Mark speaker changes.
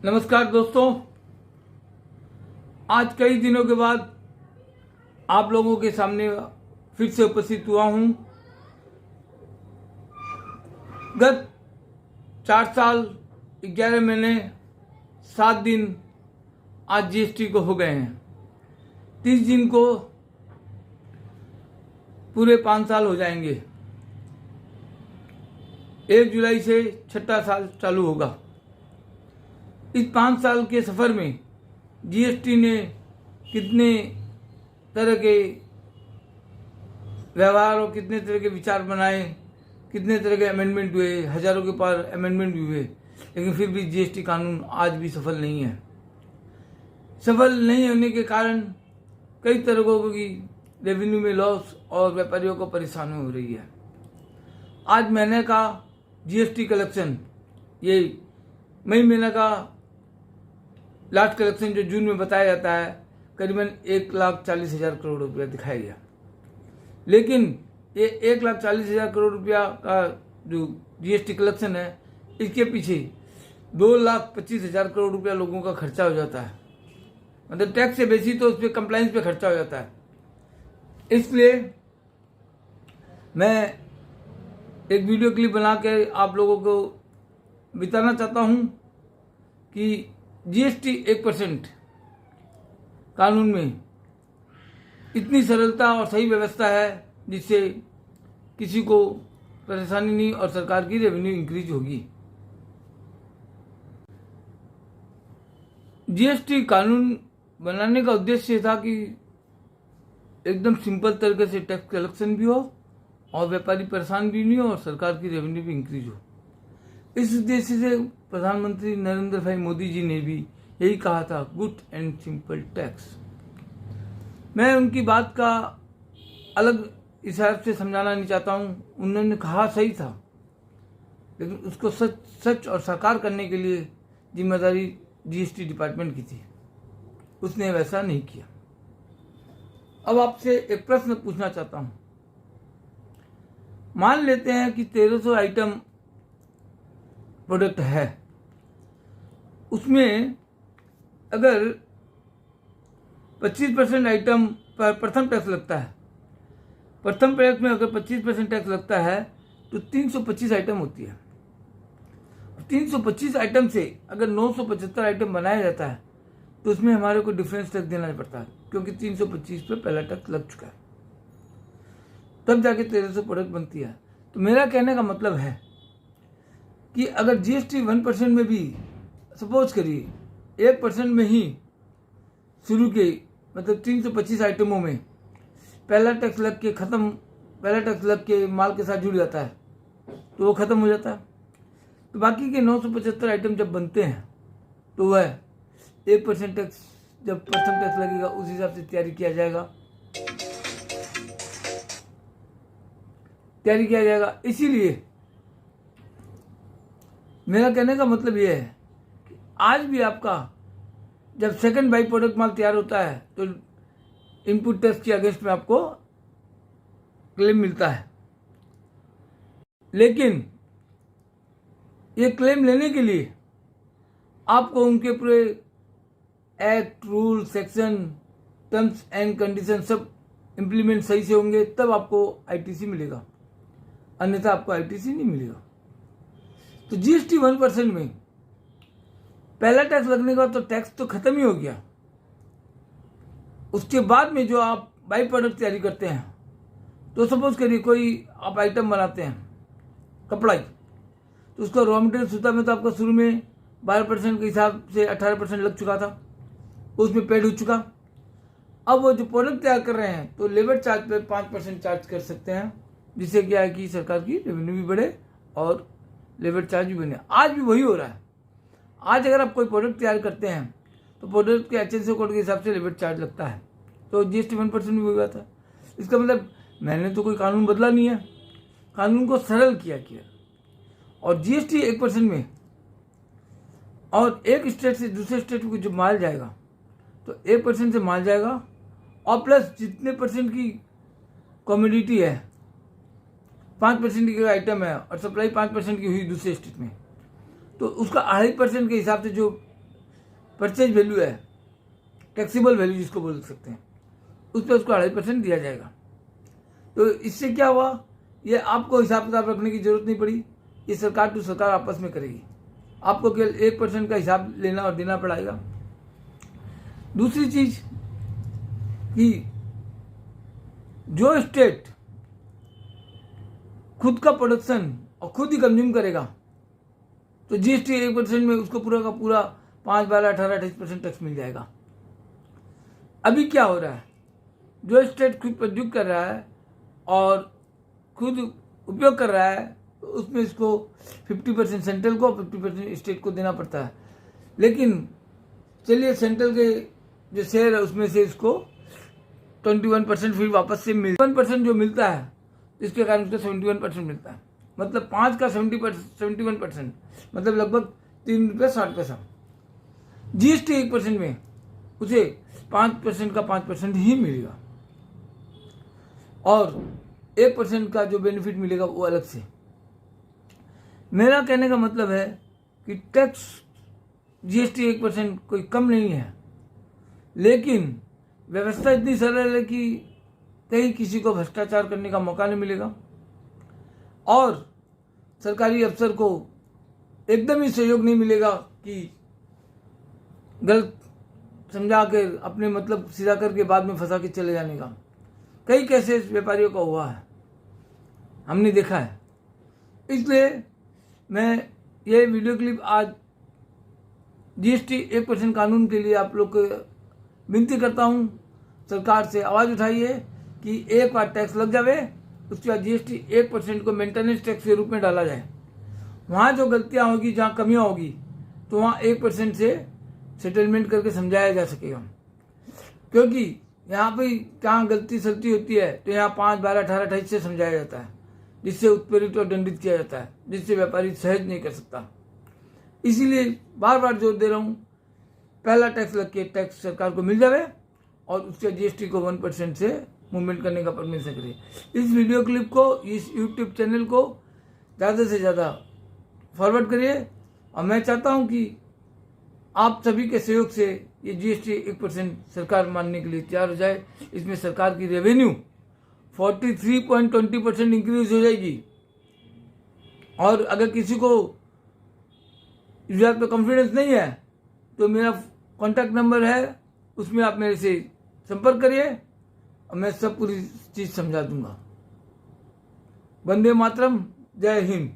Speaker 1: नमस्कार दोस्तों, आज कई दिनों के बाद आप लोगों के सामने फिर से उपस्थित हुआ हूं। गत 4 साल 11 महीने 7 दिन आज जीएसटी को हो गए हैं। 30 दिन को पूरे 5 साल हो जाएंगे। 1 जुलाई से 6ठा साल चालू होगा। इस 5 साल के सफर में जीएसटी ने कितने तरह के व्यवहार और कितने तरह के विचार बनाए, कितने तरह के अमेंडमेंट हुए, हजारों के पार अमेंडमेंट भी हुए, लेकिन फिर भी जीएसटी कानून आज भी सफल नहीं है। सफल नहीं होने के कारण कई तरह की रेवेन्यू में लॉस और व्यापारियों को परेशानी हो रही है। आज महीने का जीएसटी कलेक्शन, ये मई महीने का लास्ट कलेक्शन जो जून में बताया जाता है, करीबन 1,40,000 करोड़ रुपया दिखाया गया। लेकिन ये 1,40,000 करोड़ रुपया का जो जीएसटी कलेक्शन है, इसके पीछे 2,25,000 करोड़ रुपया लोगों का खर्चा हो जाता है। मतलब टैक्स से बेसी तो उस पर कंप्लाइंस पे खर्चा हो जाता है। इसलिए मैं एक वीडियो क्लिप बना के आप लोगों को बताना चाहता हूँ कि जीएसटी 1% कानून में इतनी सरलता और सही व्यवस्था है जिससे किसी को परेशानी नहीं और सरकार की रेवेन्यू इंक्रीज होगी। जीएसटी कानून बनाने का उद्देश्य था कि एकदम सिंपल तरीके से टैक्स कलेक्शन भी हो और व्यापारी परेशान भी नहीं हो और सरकार की रेवेन्यू भी इंक्रीज हो। इस उद्देश्य से प्रधानमंत्री नरेंद्र भाई मोदी जी ने भी यही कहा था, गुड एंड सिंपल टैक्स। मैं उनकी बात का अलग हिसाब से समझाना नहीं चाहता हूँ। उन्होंने कहा सही था, लेकिन उसको सच और साकार करने के लिए जिम्मेदारी जीएसटी डिपार्टमेंट की थी। उसने वैसा नहीं किया। अब आपसे एक प्रश्न पूछना चाहता हूँ। मान लेते हैं कि 1300 आइटम प्रोडक्ट है, उसमें अगर 25% आइटम पर प्रथम टैक्स लगता है, प्रथम प्रोडक्ट में अगर 25% टैक्स लगता है तो 325 आइटम होती है। 325 आइटम से अगर 975 आइटम बनाया जाता है तो उसमें हमारे को डिफरेंस टैक्स देना पड़ता है, क्योंकि 325 पे पहला टैक्स लग चुका है, तब जाके 1300 प्रोडक्ट बनती है। तो मेरा कहने का मतलब है कि अगर जीएसटी 1% में भी, सपोज करिए 1% में ही शुरू के, मतलब 325 आइटमों में पहला टैक्स लग के खत्म, पहला टैक्स लग के माल के साथ जुड़ जाता है तो वो खत्म हो जाता है। तो बाकी के 975 आइटम जब बनते हैं तो वह 1% टैक्स, जब प्रथम टैक्स लगेगा उस हिसाब से तैयारी किया जाएगा। इसीलिए मेरा कहने का मतलब यह है कि आज भी आपका जब सेकंड बाई प्रोडक्ट माल तैयार होता है तो इनपुट टैक्स के अगेंस्ट में आपको क्लेम मिलता है। लेकिन ये क्लेम लेने के लिए आपको उनके पूरे act, rule, section, terms and condition सब इंप्लीमेंट सही से होंगे, तब आपको आईटीसी मिलेगा, अन्यथा आपको आईटीसी नहीं मिलेगा। तो जीएसटी 1% में पहला टैक्स लगने का तो टैक्स तो खत्म ही हो गया। उसके बाद में जो आप बाई प्रोडक्ट तैयारी करते हैं, तो सपोज करिए कोई आप आइटम बनाते हैं कपड़ा ही, तो उसका रॉ मटेरियल सूता में तो आपका शुरू में 12% के हिसाब से 18% लग चुका था, उसमें पेड हो चुका। अब वो जो प्रोडक्ट तैयार कर रहे हैं तो लेबर चार्ज पे 5% चार्ज कर सकते हैं, जिससे क्या है कि सरकार की रेवेन्यू भी बढ़े और लेबर चार्ज भी बने। आज भी वही हो रहा है। आज अगर आप कोई प्रोडक्ट तैयार करते हैं तो प्रोडक्ट के एचएनसी कोड के हिसाब से लेबर चार्ज लगता है, तो जीएसटी 1% भी हो जाता है। इसका मतलब मैंने तो कोई कानून बदला नहीं है, कानून को सरल किया। और जीएसटी 1% में, और एक स्टेट से दूसरे स्टेट को जो माल जाएगा तो 1% से माल जाएगा, और प्लस जितने परसेंट की कमोडिटी है, 5% की आइटम है और सप्लाई 5% की हुई दूसरे स्टेट में, तो उसका 2.5% के हिसाब से जो परचेज वैल्यू है, टैक्सेबल वैल्यू जिसको बोल सकते हैं, उस पर उसको 2.5% दिया जाएगा। तो इससे क्या हुआ, ये आपको हिसाब किताब रखने की जरूरत नहीं पड़ी, ये सरकार टू सरकार आपस में करेगी, आपको केवल 1% का हिसाब लेना और देना पड़ेगा। दूसरी चीज कि जो स्टेट खुद का प्रोडक्शन और खुद ही कंज्यूम करेगा तो जीएसटी 1% में उसको पूरा का पूरा 5, 12, 18, 28% टैक्स मिल जाएगा। अभी क्या हो रहा है, जो स्टेट खुद प्रोड्यूस कर रहा है और खुद उपयोग कर रहा है तो उसमें इसको 50% सेंट्रल को, 50% स्टेट को देना पड़ता है। लेकिन चलिए सेंट्रल के जो शेयर है उसमें से इसको 21% फिर वापस से 1% जो मिलता है, इसके कारण उसको 71% मिलता है। मतलब 5 का 71%, मतलब लगभग ₹3.60। जीएसटी 1% में उसे 5% का 5% ही मिलेगा और 1% का जो बेनिफिट मिलेगा वो अलग से। मेरा कहने का मतलब है कि टैक्स जीएसटी 1% कोई कम नहीं है, लेकिन व्यवस्था इतनी सरल है कि कहीं किसी को भ्रष्टाचार करने का मौका नहीं मिलेगा और सरकारी अफसर को एकदम ही सहयोग नहीं मिलेगा कि गलत समझा कर अपने मतलब सीधा करके बाद में फंसा के चले जाने का। कई केसेस व्यापारियों का हुआ है, हमने देखा है। इसलिए मैं ये वीडियो क्लिप आज जीएसटी 1% कानून के लिए आप लोग को विनती करता हूँ, सरकार से आवाज़ उठाइए कि एक बार टैक्स लग जावे, उसके बाद जीएसटी 1% को मेंटेनेंस टैक्स के रूप में डाला जाए। वहाँ जो गलतियाँ होगी, जहाँ कमियाँ होगी, तो वहाँ 1% से सेटलमेंट करके समझाया जा सकेगा। क्योंकि यहाँ पे कहाँ गलती सलती होती है तो यहाँ 5, 12, 18, 28 से समझाया जाता है, जिससे उत्प्रेरित और दंडित किया जाता है, जिससे व्यापारी सहज नहीं कर सकता। इसीलिए बार बार जोर दे रहा हूँ, पहला टैक्स लग के टैक्स सरकार को मिल जावे और उसके जीएसटी को 1% से मूवमेंट करने का परमिशन करे। इस वीडियो क्लिप को, इस यूट्यूब चैनल को ज़्यादा से ज़्यादा फॉरवर्ड करिए और मैं चाहता हूँ कि आप सभी के सहयोग से ये जीएसटी 1% सरकार मानने के लिए तैयार हो जाए। इसमें सरकार की रेवेन्यू 43.20% इंक्रीज हो जाएगी। और अगर किसी को इस बात पर कॉन्फिडेंस नहीं है तो मेरा कॉन्टैक्ट नंबर है, उसमें आप मेरे से संपर्क करिए और मैं सब पूरी चीज़ समझा दूंगा। वंदे मातरम, जय हिंद।